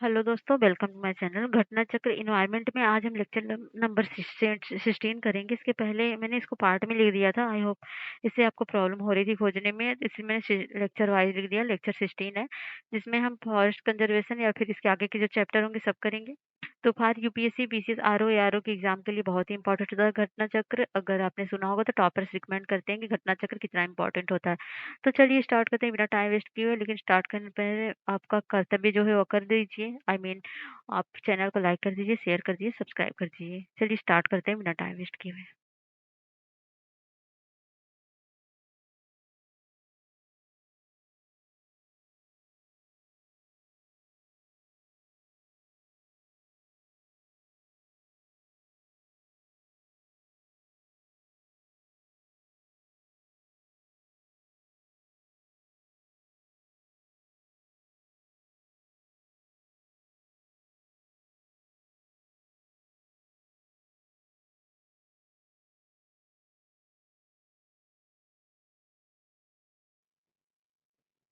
Hello दोस्तों, welcome to my channel घटना चक्र इन्वायरमेंट में। आज हम लेक्चर नंबर 16 करेंगे। इसके पहले मैंने इसको पार्ट में लिख दिया था। आई होप इससे आपको प्रॉब्लम हो रही थी खोजने में, इसलिए मैंने लेक्चर वाइज लिख दिया। लेक्चर 16 है जिसमें हम फॉरेस्ट कंजर्वेशन या फिर इसके आगे के जो चैप्टर होंगे सब करेंगे। तो फार यूपीएससी बीसीएस आरओ एआरओ के एग्जाम के लिए बहुत ही इंपॉर्टेंट होता है घटना चक्र। अगर आपने सुना होगा तो टॉपर्स रिकमेंड करते हैं कि घटना चक्र कितना इंपॉर्टेंट होता है। तो चलिए स्टार्ट करते हैं बिना टाइम वेस्ट किए हुए। लेकिन स्टार्ट करने से पहले आपका कर्तव्य जो है वो कर दीजिए। आई मीन आप चैनल को लाइक कर दीजिए, शेयर कर दीजिए, सब्सक्राइब कर दीजिए। चलिए स्टार्ट करते हैं बिना टाइम वेस्ट किए हुए।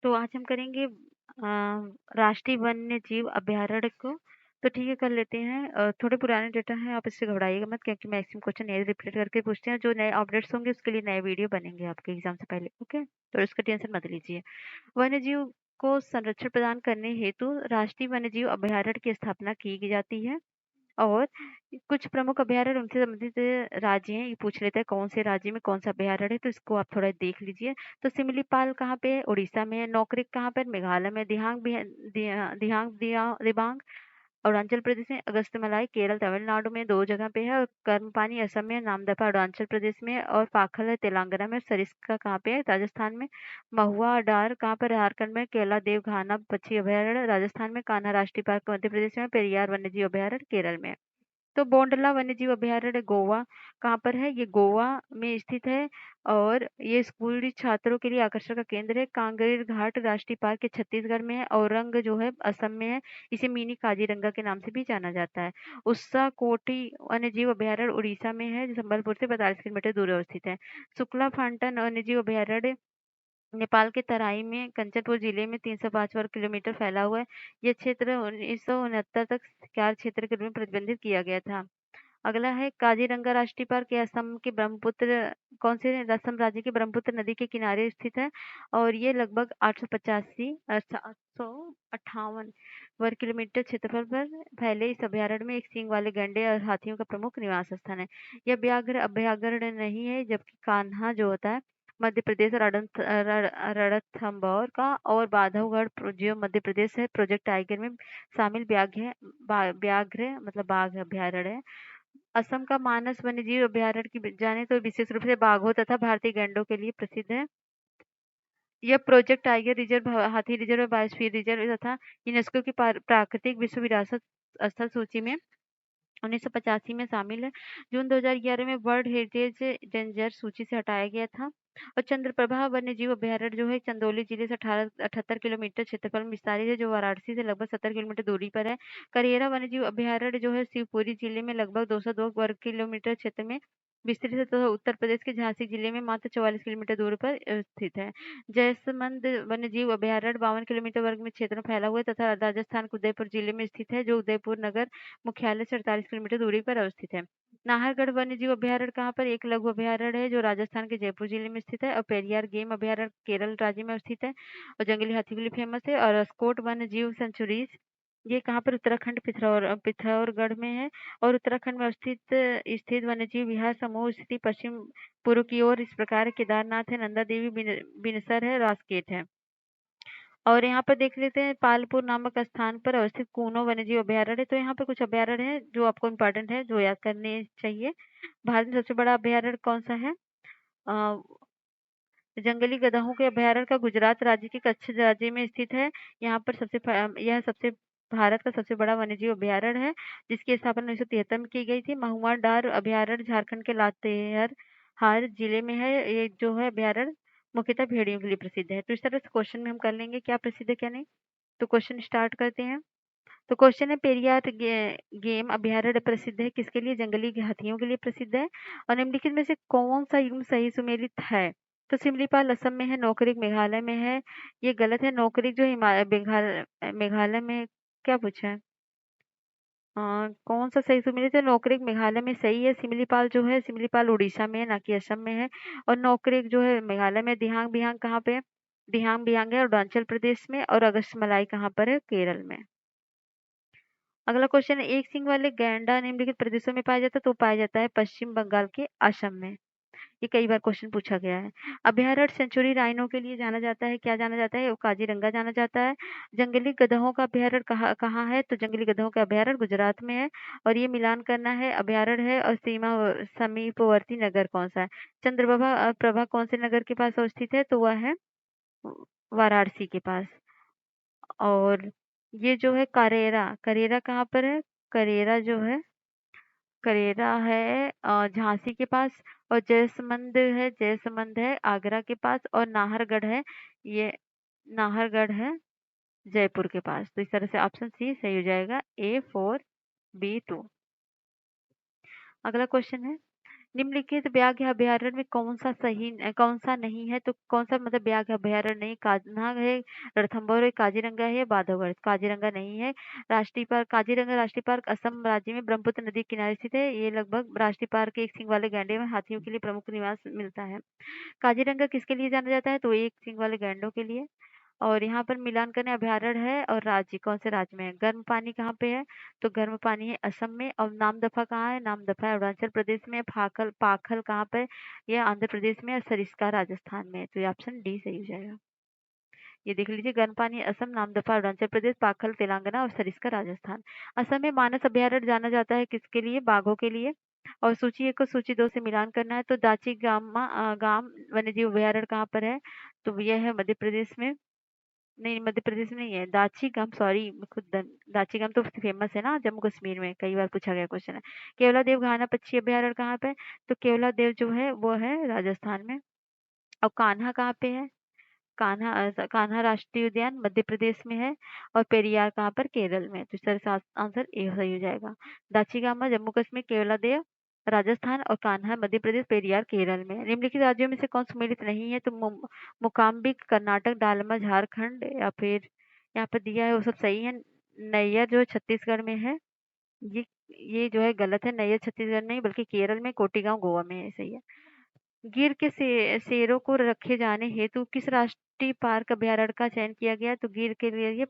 तो आज हम करेंगे राष्ट्रीय वन्य जीव अभयारण्य को। तो ठीक है, कर लेते हैं। थोड़े पुराने डेटा हैं, आप इससे घबराइएगा मत, क्योंकि मैक्सिमम क्वेश्चन नए रिपीट करके पूछते हैं। जो नए अपडेट्स होंगे उसके लिए नए वीडियो बनेंगे आपके एग्जाम से पहले। ओके, तो इसका टेंशन मत लीजिए। वन्यजीव को संरक्षण प्रदान करने हेतु राष्ट्रीय वन्यजीव अभयारण्य की स्थापना की जाती है। और कुछ प्रमुख अभयारण्य उनसे संबंधित राज्य हैं, ये पूछ लेते हैं कौन से राज्य में कौन सा अभयारण्य है, तो इसको आप थोड़ा देख लीजिए। तो सिमिलीपाल कहाँ पे है? उड़ीसा में है। नौकरिक कहाँ पर? मेघालय में। दिबांग अरुणाचल प्रदेश में। अगस्त्यमलाई केरल तमिलनाडु में, दो जगह पे है। और कर्मपानी असम में, नामदफा अरुणाचल प्रदेश में, और पाखल है तेलंगाना में। सरिस्का कहाँ पे है? राजस्थान में। महुआ डार कहाँ पर? झारखंड में। केला देव घाना पक्षी अभयारण्य राजस्थान में। कान्हा राष्ट्रीय पार्क मध्य प्रदेश में। पेरियार वन्यजीव अभयारण्य केरल में। तो बोंडला वन्यजीव अभयारण्य गोवा कहाँ पर है? ये गोवा में स्थित है। और ये स्कूली छात्रों के लिए आकर्षण का केंद्र है। कांगेर घाट राष्ट्रीय पार्क ये छत्तीसगढ़ में है। औरंग जो है असम में है। इसे मिनी काजीरंगा के नाम से भी जाना जाता है। उस्सा कोटी वन्यजीव अभयारण्य उड़ीसा में है, जो संबलपुर से 45 किलोमीटर दूर अवस्थित है। शुक्ला फांटन वन्यजीव अभयारण्य नेपाल के तराई में कंचनपुर जिले में 305 वर्ग किलोमीटर फैला हुआ है। यह क्षेत्र 1969 तक शिकार क्षेत्र के रूप में प्रतिबंधित किया गया था। अगला है काजीरंगा राष्ट्रीय पार्क। यह असम के ब्रह्मपुत्र कौन से असम राज्य के ब्रह्मपुत्र नदी के किनारे स्थित है। और ये लगभग 858 वर्ग किलोमीटर क्षेत्रफल पर फैले इस अभयारण्य में एक सींग वाले गैंडे और हाथियों का प्रमुख निवास स्थान है। यह व्याघ्र अभयारण्य नहीं है, जबकि कान्हा जो होता है मध्य प्रदेश और रणथंभौर का, और बांधवगढ़ जो मध्य प्रदेश है प्रोजेक्ट टाइगर में शामिल व्याघ्र मतलब बाघ अभयारण्य है। असम का मानस वन्यजीव अभयारण्य की जाने तो विशेष रूप से बाघों तथा भारतीय गैंडों के लिए प्रसिद्ध है। यह प्रोजेक्ट टाइगर रिजर्व, हाथी रिजर्व, बायोस्फीयर रिजर्व तथा यूनेस्को की प्राकृतिक विश्व विरासत स्थल सूची में 1985 में शामिल है। जून 2011 में वर्ल्ड हेरिटेज डेंजर सूची से हटाया गया था। और चंद्रप्रभा वन्यजीव अभयारण्य जो है चंदौली जिले से 78 किलोमीटर क्षेत्रफल में विस्तारित है, जो वाराणसी से लगभग 70 किलोमीटर दूरी पर है। करेरा वन्यजीव अभयारण्य जो है शिवपुरी जिले में लगभग 202 वर्ग किलोमीटर क्षेत्र में विस्तृत है, तो उत्तर प्रदेश के झांसी जिले में मात्र 44 किलोमीटर दूर पर स्थित है। जैसमंद वन्यजीव अभयारण्य 52 किलोमीटर वर्ग में क्षेत्र में फैला हुआ है तथा राजस्थान के उदयपुर जिले में स्थित है, जो उदयपुर नगर मुख्यालय से 48 किलोमीटर दूरी पर अवस्थित है। नाहरगढ़ वन्यजीव अभयारण्य कहाँ पर? एक लघु अभयारण्य है, जो राजस्थान के जयपुर जिले में स्थित है। और पेरियार गेम अभयारण्य केरल राज्य में स्थित है और जंगली हाथी के लिए फेमस है। और अस्कोट वन्यजीव सेंचुरीज ये कहाँ पर? उत्तराखंड पिथौरगढ़ में है। और उत्तराखंड में स्थित स्थित वन्यजीव विहार समूह स्थिति पश्चिम पूर्व की ओर इस प्रकार केदारनाथ है, नंदा देवी बिनसर है, रासकेत है। और यहाँ पर देख लेते हैं पालपुर नामक स्थान पर अवस्थित कूनो वन्यजीव अभयारण्य। तो यहाँ पर कुछ अभयारण्य है जो आपको इम्पोर्टेंट है, जो याद करने चाहिए। भारत में सबसे बड़ा अभयारण्य कौन सा है? अ, जंगली गधों के अभयारण्य का गुजरात राज्य के कच्छ राज्य में स्थित है। यहाँ पर यह सबसे भारत का सबसे बड़ा वन्यजीव अभयारण्य है, जिसकी स्थापना 1973 में की गई थी। महुआ डार अभयारण्य झारखंड के लातेहार हार जिले में है। ये जो है अभयारण्य मुख्यतः भेड़ियों के लिए प्रसिद्ध है। तो इस तरह से क्वेश्चन में हम कर लेंगे क्या प्रसिद्ध है क्या नहीं। तो क्वेश्चन स्टार्ट करते हैं। तो क्वेश्चन है पेरियार गेम अभयारण्य प्रसिद्ध है किसके लिए? जंगली हाथियों के लिए प्रसिद्ध है। और निम्नलिखित में से कौन सा युग्म सही सुमेलित है? तो सिमलीपाल असम में है, नौकरिक मेघालय में है। ये गलत है। नौकरिक जो मेघालय में क्या पूछा है? कौन सा सही सुमेलित है? नोकरेक मेघालय में सही है। सिमिलीपाल जो है, सिमिलीपाल उड़ीसा में है, ना कि असम में है। और नोकरेक जो है मेघालय में। दिहांग बिहांग कहाँ पे है? दिहांग बिहांग है अरुणाचल प्रदेश में। और अगस्त्यमलाई कहाँ पर है? केरल में। अगला क्वेश्चन है, एक सींग वाले गैंडा निम्नलिखित प्रदेशों में पाया जाता है? तो पाया जाता है पश्चिम बंगाल के असम में। ये कई बार क्वेश्चन पूछा गया है। अभयारण्य सेंचुरी राइनो के लिए जाना जाता है, क्या जाना जाता है? वो काजीरंगा जाना जाता है। जंगली गधों का अभयारण्य कहाँ कहाँ है? तो जंगली गधों का अभयारण्य गुजरात में है। और ये मिलान करना है अभयारण्य है। और सीमा समीपवर्ती नगर कौन सा है? चंद्रप्रभा प्रभा कौन से नगर के पास अवस्थित है? तो वह है वाराणसी के पास। और ये जो है करेरा, करेरा कहाँ पर है? करेरा जो है, करेरा है झांसी के पास। और जयसमंद है, जयसमंद है आगरा के पास। और नाहरगढ़ है, ये नाहरगढ़ है जयपुर के पास। तो इस तरह से ऑप्शन सी सही हो जाएगा, A4B2। अगला क्वेश्चन है, निम्नलिखित व्याघ्र अभयारण्य में कौन सा नहीं है? तो कौन सा मतलब व्याघ्र अभयारण्य नहीं? कान्हा है, रणथंभौर है, काजीरंगा है, बांधवगढ़। काजीरंगा नहीं है। राष्ट्रीय पार्क, काजीरंगा राष्ट्रीय पार्क असम राज्य में ब्रह्मपुत्र नदी के किनारे स्थित है। ये लगभग राष्ट्रीय पार्क के एक सींग वाले गैंडे में हाथियों के लिए प्रमुख निवास मिलता है। काजीरंगा किसके लिए जाना जाता है? तो एक सींग वाले गैंडों के लिए। और यहाँ पर मिलान करने अभयारण्य है। और राज्य कौन से राज्य में है? गर्म पानी कहाँ पे है? तो गर्म पानी है असम में। और नामदफा कहाँ है? नामदफा है अरुणाचल प्रदेश में। पाखल पाखल कहाँ पे? यह आंध्र प्रदेश में। और सरिस्का राजस्थान में। तो ये ऑप्शन डी सही हो जाएगा। ये देख लीजिए, गर्म पानी असम, नामदफा अरुणाचल प्रदेश, पाखल तेलंगाना और सरिस्का राजस्थान। असम में मानस अभयारण्य जाना जाता है किसके लिए? बाघों के लिए। और सूची 1 को सूची 2 से मिलान करना है। तो दाची गाम वन्यजीव अभयारण्य कहाँ पर है? तो यह है मध्य प्रदेश में। नहीं, मध्य प्रदेश में नहीं है, दाची गाम, सॉरी दाची गाम तो फेमस है ना जम्मू कश्मीर में, कई बार पूछा गया क्वेश्चन है। केवला देव घाना पक्षी अभयारण्य कहाँ पे? तो केवला देव जो है वो है राजस्थान में। और कान्हा कहाँ पे है? कान्हा राष्ट्रीय उद्यान मध्य प्रदेश में है। और पेरियार कहाँ पर? केरल में। तो इस तरह से आंसर ए सही हो जाएगा। दाचीगामा जम्मू कश्मीर, केवला देव राजस्थान और कान्हा मध्य प्रदेश, पेरियार केरल में। निम्नलिखित राज्यों में से कौन सम्मिलित नहीं है? तो मोकाम्बिक कर्नाटक, डालमा झारखंड, या फिर यहाँ पर दिया है वो सब सही है। नैयर जो है छत्तीसगढ़ में है। ये ये जो है गलत है, नैयर छत्तीसगढ़ नहीं बल्कि केरल में, कोटीगांव गोवा में है, सही है। गिर के शेरों को रखे जाने हेतु किस राष्ट्रीय पार्क अभयारण्य का चयन किया गया? तो गिर के लिए ये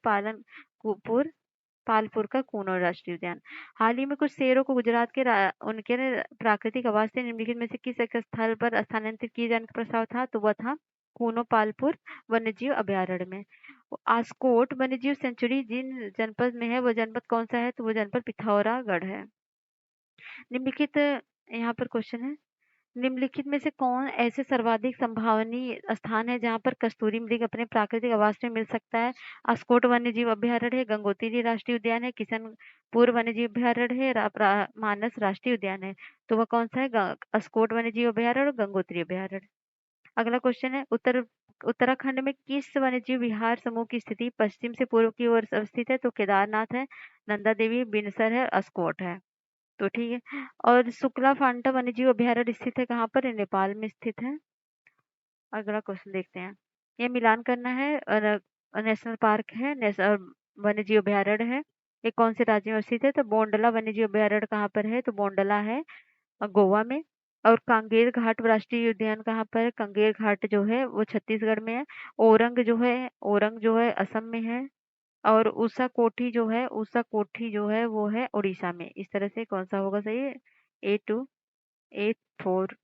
पालपुर का कूनो राष्ट्रीय उद्यान। हाल ही में कुछ शेरों को गुजरात के उनके प्राकृतिक आवास से निम्नलिखित में से किस एक स्थल पर स्थानांतरित किए जाने का प्रस्ताव था? तो वह था कूनो पालपुर वन्यजीव अभयारण्य में। आस्कोट वन्यजीव सेंचुरी जिन जनपद में है, वह जनपद कौन सा है? तो वो जनपद पिथौरागढ़ है। निम्नलिखित, यहाँ पर क्वेश्चन है, निम्नलिखित में से कौन ऐसे सर्वाधिक संभावनीय स्थान है जहां पर कस्तूरी मृग अपने प्राकृतिक आवास में मिल सकता है? अस्कोट वन्यजीव अभयारण्य है, गंगोत्री राष्ट्रीय उद्यान है, किशनपुर वन्यजीव अभयारण्य है, मानस राष्ट्रीय उद्यान है। तो वह कौन सा है? अस्कोट वन्यजीव अभयारण्य और गंगोत्री अभयारण्य। अगला क्वेश्चन है, उत्तराखंड में किस वन्यजीव विहार समूह की स्थिति पश्चिम से पूर्व की ओर अवस्थित है? तो केदारनाथ है, नंदा देवी, बिनसर है, अस्कोट है। तो ठीक है। और शुक्ला फांटा वन्यजीव अभयारण्य स्थित है कहाँ पर? नेपाल में स्थित है। अगला क्वेश्चन देखते हैं, ये मिलान करना है। और नेशनल पार्क है, नेशनल वन्यजीव अभयारण्य है। ये कौन से राज्य में स्थित है? तो बोंडला वन्यजीव अभयारण्य कहाँ पर है? तो बोंडला है गोवा में। और कांगेर घाट राष्ट्रीय उद्यान कहाँ पर है? कांगेर घाट जो है वो छत्तीसगढ़ में है। ओरंग जो है असम में है। और उषा कोठी जो है वो है उड़ीसा में। इस तरह से कौन सा होगा सही है? A2, A4,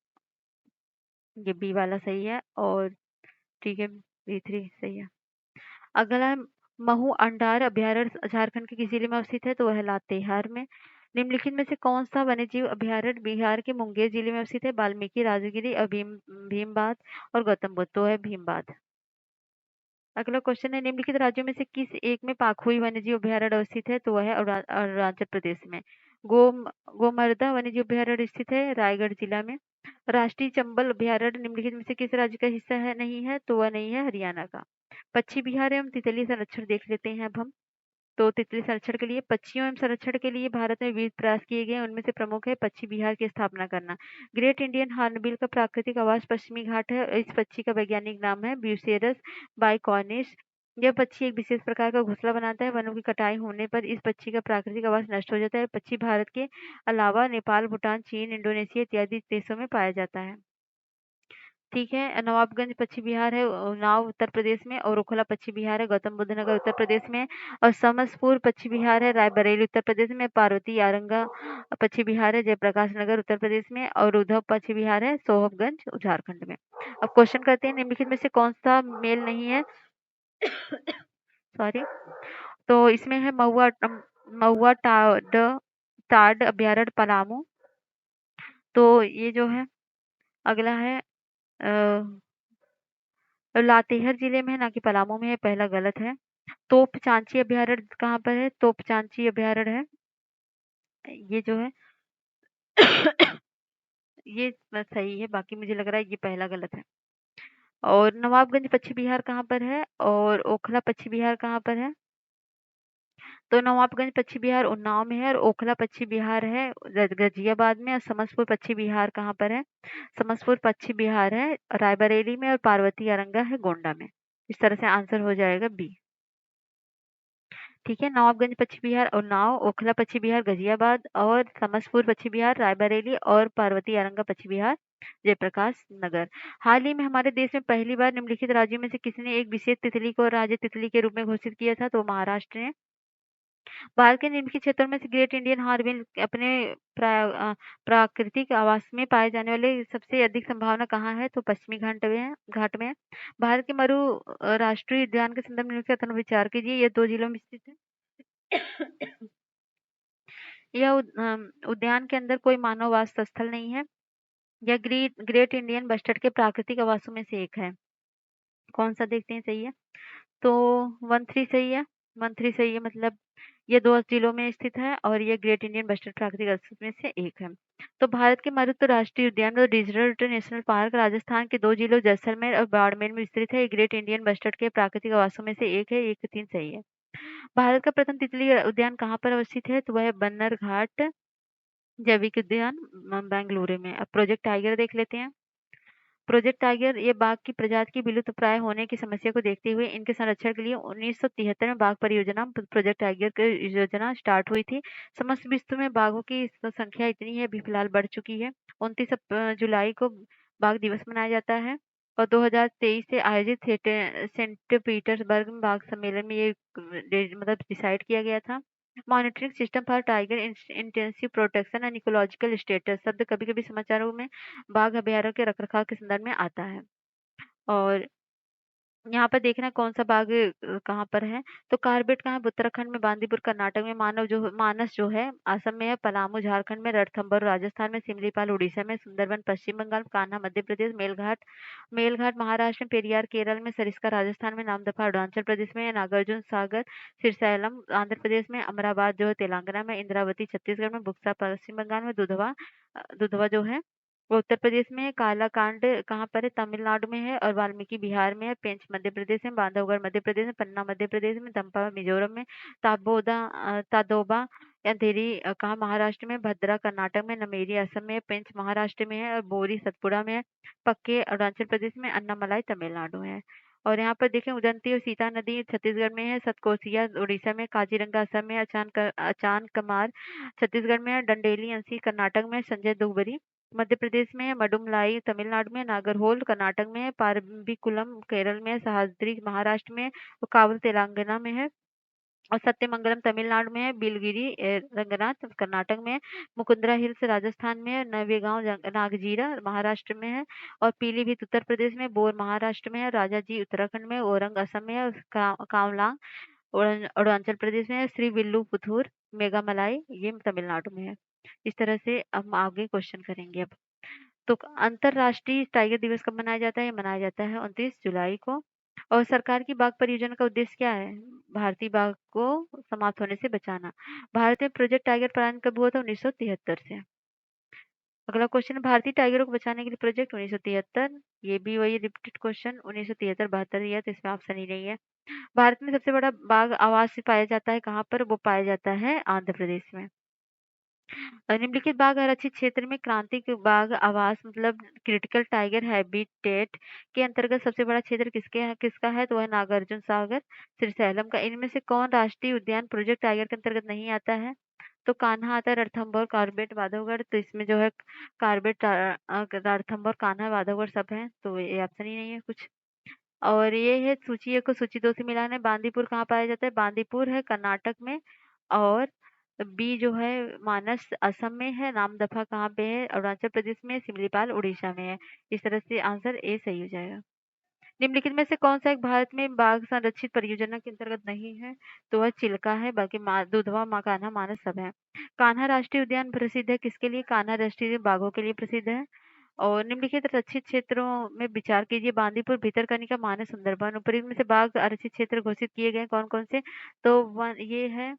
ये बी वाला सही है। और ठीक है, B3 सही है। अगला है, महू अंडार अभयारण्य झारखंड के किस जिले में अवस्थित है? तो वह लातेहार में। निम्नलिखित में से कौन सा वन्यजीव अभयारण्य बिहार के मुंगेर जिले में अवस्थित है? वाल्मीकि, राजगिरी और भीमबाध और गौतम बुद्ध। तो है भीमबाध। अगला क्वेश्चन है, निम्नलिखित राज्यों में से किस एक में पाखुई वन्यजीव अभयारण्य अवस्थित है? तो वह है अरुणाचल प्रदेश में। गो गोमर्दा वन्यजीव अभयारण्य स्थित है रायगढ़ जिला में। राष्ट्रीय चंबल अभयारण्य निम्नलिखित में से किस राज्य का हिस्सा है? नहीं है, तो वह नहीं है हरियाणा का। पक्षी विहार एवं तितली संरक्षण देख लेते हैं अब हम। तो तितली संरक्षण के लिए, पक्षियों एवं संरक्षण के लिए भारत में विविध प्रयास किए गए, उनमें से प्रमुख है पक्षी विहार की स्थापना करना। ग्रेट इंडियन हॉर्नबिल का प्राकृतिक आवास पश्चिमी घाट है। इस पक्षी का वैज्ञानिक नाम है ब्यूसेरस बाइकॉर्निस। यह पक्षी एक विशेष प्रकार का घोंसला बनाता है। वनों की कटाई होने पर इस पक्षी का प्राकृतिक आवास नष्ट हो जाता है। पक्षी भारत के अलावा नेपाल, भूटान, चीन, इंडोनेशिया इत्यादि देशों में पाया जाता है। ठीक है, नवाबगंज पश्चिम बिहार है, उन्नाव उत्तर प्रदेश में, और ओखला पश्चिम बिहार है, गौतम बुद्ध नगर उत्तर प्रदेश में, और समसपुर पश्चिम बिहार है, रायबरेली उत्तर प्रदेश में, पार्वती आरंगा पश्चिम बिहार है, जयप्रकाश नगर उत्तर प्रदेश में, और उद्धव पश्चिम बिहार है, सोहबगंज झारखंड में। अब क्वेश्चन करते हैं, निम्नलिखित में से कौन सा मेल नहीं है? सॉरी। तो इसमें है महुआ टाड अभ्यारण्य पलामू। तो ये जो है अगला है लातेहार जिले में है, ना कि पलामू में है, पहला गलत है। तोप चांची अभ्यारण्य कहाँ पर है? तोप चांची अभ्यारण्य है, ये जो है ये सही है, बाकी मुझे लग रहा है ये पहला गलत है। और नवाबगंज पश्चिम बिहार कहाँ पर है? और ओखला पश्चिम बिहार कहाँ पर है? तो नवाबगंज पश्चिम बिहार उन्नाव में है, और ओखला पश्चिम बिहार है गाजियाबाद में, और समसपुर पश्चिम बिहार कहाँ पर है? समसपुर पश्चिम बिहार है रायबरेली में, और पार्वती आरंगा है गोंडा में। इस तरह से आंसर हो जाएगा बी। ठीक है, नवाबगंज पश्चिम बिहार उन्नाव, ओखला पश्चिम बिहार गाजियाबाद, और समसपुर पश्चिम बिहार रायबरेली, और पार्वती आरंगा पश्चिम बिहार जयप्रकाश नगर। हाल ही में हमारे देश में पहली बार निम्नलिखित राज्यों में से किसने एक विशेष तितली को राज्य तितली के रूप में घोषित किया था? तो महाराष्ट्र ने। भारत के निम्नलिखित क्षेत्रों में से ग्रेट इंडियन हॉर्नबिल अपने प्राकृतिक आवास में पाए जाने वाले सबसे अधिक संभावना कहाँ है? तो पश्चिमी घाट में है। भारत के मरु राष्ट्रीय उद्यान के संदर्भ में निम्नलिखित कथन पर विचार कीजिए। यह 2 जिलों में स्थित है। यह उद्यान के अंदर कोई मानव वास स्थल नहीं है। यह ग्रेट इंडियन बस्टर्ड के प्राकृतिक आवासों में से एक है। कौन सा देखते हैं सही है? तो 1-3 सही है। 1-3 सही है, मतलब ये 2 जिलों में स्थित है, और ये ग्रेट इंडियन बस्टर्ड प्राकृतिक आवास में से एक है। तो भारत के मारुत राष्ट्रीय उद्यान और डिजिटल नेशनल पार्क राजस्थान के 2 जिलों जैसलमेर और बाड़मेर में विस्तृत है। ये ग्रेट इंडियन बस्टर्ड के प्राकृतिक आवासों में से एक है। 1-3 सही है। भारत का प्रथम तितली उद्यान कहाँ पर अवस्थित है? तो वह है बन्नर घाट जैविक उद्यान बेंगलुरु में। अब प्रोजेक्ट टाइगर देख लेते हैं। प्रोजेक्ट टाइगर ये बाघ की प्रजाति की विलुप्त प्राय होने की समस्या को देखते हुए इनके संरक्षण के लिए 1973 में बाघ परियोजना प्रोजेक्ट टाइगर की योजना स्टार्ट हुई थी। समस्त विश्व में बाघों की संख्या इतनी है, अभी फिलहाल बढ़ चुकी है। 29 जुलाई को बाघ दिवस मनाया जाता है, और 2023 से आयोजित सेंट पीटर्सबर्ग में बाघ सम्मेलन में ये मतलब डिसाइड किया गया था। Monitoring system for tiger intensive protection and ecological status शब्द कभी कभी समाचारों में बाघ अभयारण्य के रखरखाव के संदर्भ में आता है। और यहाँ पर देखना कौन सा बाघ कहाँ पर है। तो कार्बेट कहाँ है? उत्तराखंड में, बांदीपुर कर्नाटक में, मानस जो है असम में है, पलामू झारखंड में, रणथंभौर राजस्थान में, सिमलीपाल उड़ीसा में, सुंदरबन पश्चिम बंगाल, कान्हा मध्य प्रदेश, मेलघाट महाराष्ट्र में, पेरियार केरल में, सरिस्का राजस्थान में, नामदफा अरुणाचल प्रदेश में, नागार्जुन सागर सिरसैलम आंध्र प्रदेश में, अमराबाद जो है तेलंगाना में, इंद्रावती छत्तीसगढ़ में, बुक्सा पश्चिम बंगाल में, दुधवा जो है वो उत्तर प्रदेश में है। कालाकांड कहाँ पर है? तमिलनाडु में है, और वाल्मीकि बिहार में है, पेंच मध्य प्रदेश में, बांधवगढ़ मध्य प्रदेश में, पन्ना मध्य प्रदेश में, चंपा मिजोरम में, तादोबा अंधेरी कहाँ महाराष्ट्र में, भद्रा कर्नाटक में, नमेरी असम में, पेंच महाराष्ट्र में है, और बोरी सतपुड़ा में है, पक्के अरुणाचल प्रदेश में, अन्नामलाई तमिलनाडु में है। और यहाँ पर देखें उदंती और सीता नदी छत्तीसगढ़ में है, सतकोसिया उड़ीसा में, काजीरंगा असम में, अचान कमार छत्तीसगढ़ में है, डंडेली अंसी कर्नाटक में, संजय दुबरी मध्य प्रदेश में है, मडुमलाई तमिलनाडु में, नागरहोल कर्नाटक में है, पारम्बिकुलम केरल में, सह्याद्री महाराष्ट्र में, और कावल तेलंगाना में है, और सत्यमंगलम तमिलनाडु में है, बिलगिरी रंगनाथ कर्नाटक में है, मुकुंदरा हिल्स राजस्थान में है, नवेगांव नागजीरा महाराष्ट्र में है, और पीलीभीत उत्तर प्रदेश में, बोर महाराष्ट्र में है, राजाजी उत्तराखंड में, ओरंग असम में है, और कावलांग अरुणाचल प्रदेश में है, श्री विल्लुपुथुर मेघामलाई ये तमिलनाडु में है। इस तरह से हम आगे क्वेश्चन करेंगे अब। तो अंतरराष्ट्रीय टाइगर दिवस कब मनाया जाता है? ये मनाया जाता है 29 जुलाई को। और सरकार की बाघ परियोजना का उद्देश्य क्या है? भारतीय बाघ को समाप्त होने से बचाना। भारत में प्रोजेक्ट टाइगर प्रारंभ कब हुआ था? 1973 से। अगला क्वेश्चन है भारतीय टाइगरों को बचाने के लिए प्रोजेक्ट 1973। ये भी वही रिपीटेड क्वेश्चन 1973 72 या तो इसमें ऑप्शन ही नहीं है। भारत में सबसे बड़ा बाघ आवास पाया जाता है कहाँ पर? वो पाया जाता है आंध्र प्रदेश में। निम्नलिखित बाघ आरक्षित क्षेत्र में क्रांतिक बाघ आवास मतलब क्रिटिकल टाइगर हैबिटेट के अंतर्गत सबसे बड़ा क्षेत्र किसका है? तो वह नागार्जुन सागर श्रीशैलम का। इनमें से कौन राष्ट्रीय उद्यान प्रोजेक्ट टाइगर के अंतर्गत नहीं आता है? तो कान्हा आता है, रणथंभौर, कॉर्बेट, बांधवगढ़। तो इसमें जो है कॉर्बेट, रणथंभौर, कान्हा, बांधवगढ़ सब है, तो ये ऑप्शन ही नहीं है कुछ। और ये है सूची 1 को सूची 2 से मिलाना है। बांदीपुर कहाँ पाया जाता है? बांदीपुर है कर्नाटक में। और बी जो है मानस असम में है। नामदफा कहाँ पे है? अरुणाचल प्रदेश में। सिमलीपाल उड़ीसा में है। इस तरह से आंसर ए सही हो जाएगा। निम्नलिखित में से कौन सा एक भारत में बाघ संरक्षित परियोजना के अंतर्गत नहीं है? तो वह चिल्का है, बाकी दुधवा, कान्हा, मानस सब है। कान्हा राष्ट्रीय उद्यान प्रसिद्ध है किसके लिए? कान्हा राष्ट्रीय उद्यान बाघों के लिए प्रसिद्ध है। और निम्नलिखित आरक्षित क्षेत्रों में विचार कीजिए। बांदीपुर, भितरकनिका, मानस, सुंदरबन। ऊपरी में से बाघ आरक्षित क्षेत्र घोषित किए गए कौन कौन से? तो ये है,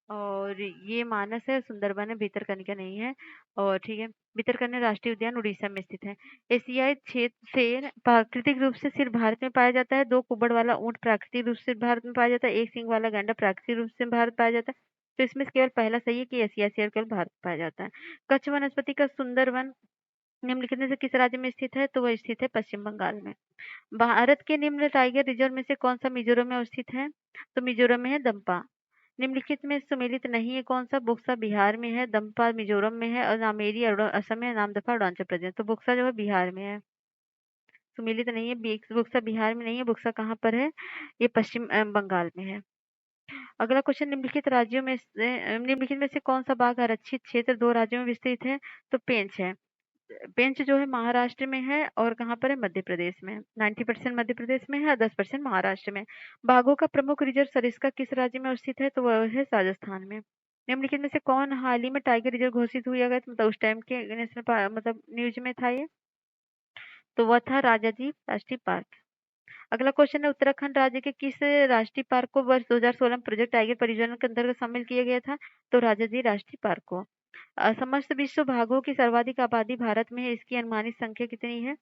और ये मानस है, सुंदरबन है, भितरकनिका नहीं है। और ठीक है, भितरकनिका राष्ट्रीय उद्यान उड़ीसा में स्थित है। एशियाई क्षेत्र शेर प्राकृतिक रूप से सिर्फ भारत में पाया जाता है। 2 कुबड़ वाला ऊंट प्राकृतिक रूप से भारत में पाया जाता है। 1 सींग वाला गैंडा प्राकृतिक रूप से भारत पाया जाता है। तो इसमें से केवल पहला सही है कि एशियाई शेर केवल भारत में पाया जाता है। कच्छ वनस्पति का सुंदरवन निम्नलिखित में से किस राज्य में स्थित है? तो वह स्थित है पश्चिम बंगाल में। भारत के निम्न टाइगर रिजर्व में से कौन सा मिजोरम में अवस्थित है? तो मिजोरम में है दम्पा। निम्नलिखित में सुमेलित नहीं है कौन सा? बुक्सा बिहार में है, दम्पा मिजोरम में है, और नामेरी असम में है, नामदफा अरुणाचल प्रदेश। तो बुक्सा जो है बिहार में है, सुमेलित नहीं है। बुक्सा बिहार में नहीं है। बुक्सा कहाँ पर है? ये पश्चिम बंगाल में है। अगला क्वेश्चन, निम्नलिखित राज्यों में से निम्नलिखित में से कौन सा बाघ आरक्षित क्षेत्र 2 राज्यों में विस्तृत है? तो पेंच है। पेंच जो है महाराष्ट्र में है, और कहाँ पर है? मध्य प्रदेश में। 90% मध्य प्रदेश में है और 10% महाराष्ट्र में। बाघों का प्रमुख रिजर्व सरिस्का किस राज्य में स्थित है? तो वह है राजस्थान में। निम्नलिखित में से कौन हाल ही में टाइगर रिजर्व घोषित हुआ गया था? मतलब उस टाइम के नेशनल मतलब न्यूज में था ये, तो वह था राजाजी राष्ट्रीय पार्क। अगला क्वेश्चन है, उत्तराखंड राज्य के किस राष्ट्रीय पार्क को वर्ष 2016 में प्रोजेक्ट टाइगर परियोजना के अंतर्गत शामिल किया गया था? तो राजाजी राष्ट्रीय पार्क को। समस्त विश्व बाघों की सर्वाधिक आबादी भारत में है, इसकी अनुमानित संख्या कितनी है?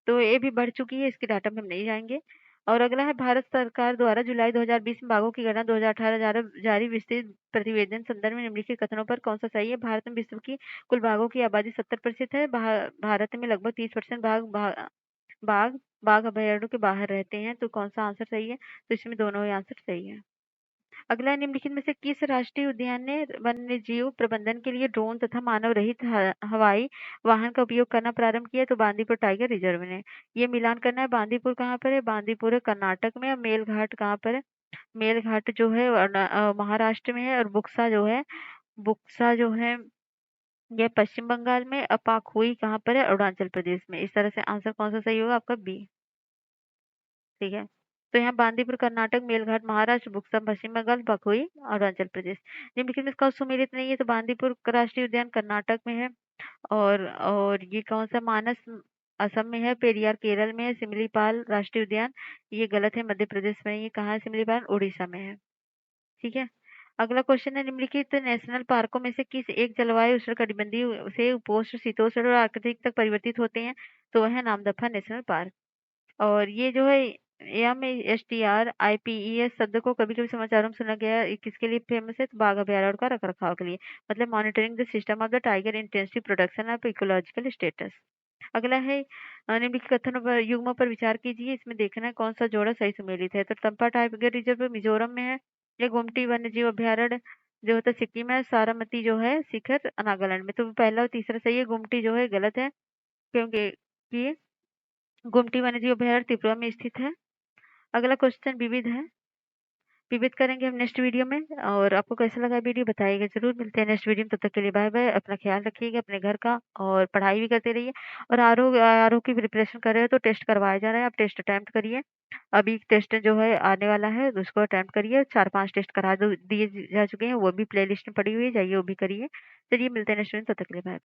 तो ये भी बढ़ चुकी है, इसके डाटा में हम नहीं जाएंगे। और अगला है, भारत सरकार द्वारा जुलाई 2020 में बाघों की गणना 2018 जारी विस्तृत प्रतिवेदन संदर्भ में निम्नलिखित कथनों पर कौन सा सही है? भारत में विश्व की कुल बाघों की आबादी 70% है। भारत में लगभग 30% बाघ बाघ अभयारण्य के बाहर रहते हैं। तो कौन सा आंसर सही है? तो इसमें दोनों ही आंसर सही है। अगला, निम्नलिखित में से किस राष्ट्रीय उद्यान ने वन्यजीव प्रबंधन के लिए ड्रोन तथा मानव रहित हवाई वाहन का उपयोग करना प्रारंभ किया? तो बांदीपुर टाइगर रिजर्व ने। ये मिलान करना है। बांदीपुर कहाँ पर है? बांदीपुर है कर्नाटक में। और मेलघाट कहाँ पर है? मेलघाट जो है महाराष्ट्र में है। और बुक्सा जो है ये पश्चिम बंगाल में। अपाखुई कहाँ पर है? अरुणाचल प्रदेश में। इस तरह से आंसर कौन सा सही होगा आपका? बी। ठीक है, तो यहाँ बांदीपुर कर्नाटक, मेलघाट महाराष्ट्र, बुक्सा पश्चिम बंगाल, बखोई अरुणाचल प्रदेश। निम्नलिखित में इसका सुमेलित नहीं है, तो बांदीपुर राष्ट्रीय उद्यान कर्नाटक में है। और ये कौन सा? मानस असम में है। पेरियार केरल में है। सिमलीपाल राष्ट्रीय उद्यान ये गलत है, मध्य प्रदेश में है। ये कहाँ है सिमलीपाल? उड़ीसा में है। ठीक है, अगला क्वेश्चन है, निम्नलिखित नेशनल पार्कों में से किस एक जलवायु उष्णकटिबंधीय से उपोष्ण शीतोष्ण और आर्कटिक तक परिवर्तित होते हैं? तो वह है नामदफा नेशनल पार्क। और ये जो है MSTR IPES शब्द को कभी कभी समाचारों में सुना गया है। ये किसके लिए फेमस है? तो बाघ अभयारण्य का रख रखाव के लिए, मतलब monitoring the system of the tiger intensive production of ecological status. अगला है, निम्नलिखित कथनों पर युग्मों पर विचार कीजिए। इसमें देखना है कौन सा जोड़ा सही सुमेलित है। तो तम्पा टाइगर रिजर्व मिजोरम में है। ये गोमती वन्य जीव अभयारण्य जो होता है सिक्किम में। सारामती जो है शिखर नागालैंड में। तो पहला और तीसरा सही है। गुमटी जो है गलत है, क्योंकि कि गुमटी वन्यजीव अभयारण्य त्रिपुरा में स्थित है। अगला क्वेश्चन विविध है, विविध करेंगे हम नेक्स्ट वीडियो में। और आपको कैसा लगा वीडियो बताइएगा जरूर। मिलते हैं नेक्स्ट वीडियो में, तब तक के लिए बाय बाय। अपना ख्याल रखिएगा अपने घर का, और पढ़ाई भी करते रहिए। और आरओ आरओ की प्रिपरेशन कर रहे हो तो टेस्ट करवाए जा रहे हैं, आप टेस्ट अटेम्प्ट करिए। अभी टेस्ट जो है आने वाला है तो उसको अटेम्प्ट करिए। 4-5 टेस्ट करा दो दिए जा चुके हैं, वो भी प्ले लिस्ट में पड़ी हुई है, जाइए वो भी करिए। चलिए मिलते हैं नेक्स्ट वीडियो में, तब तक के लिए बाय।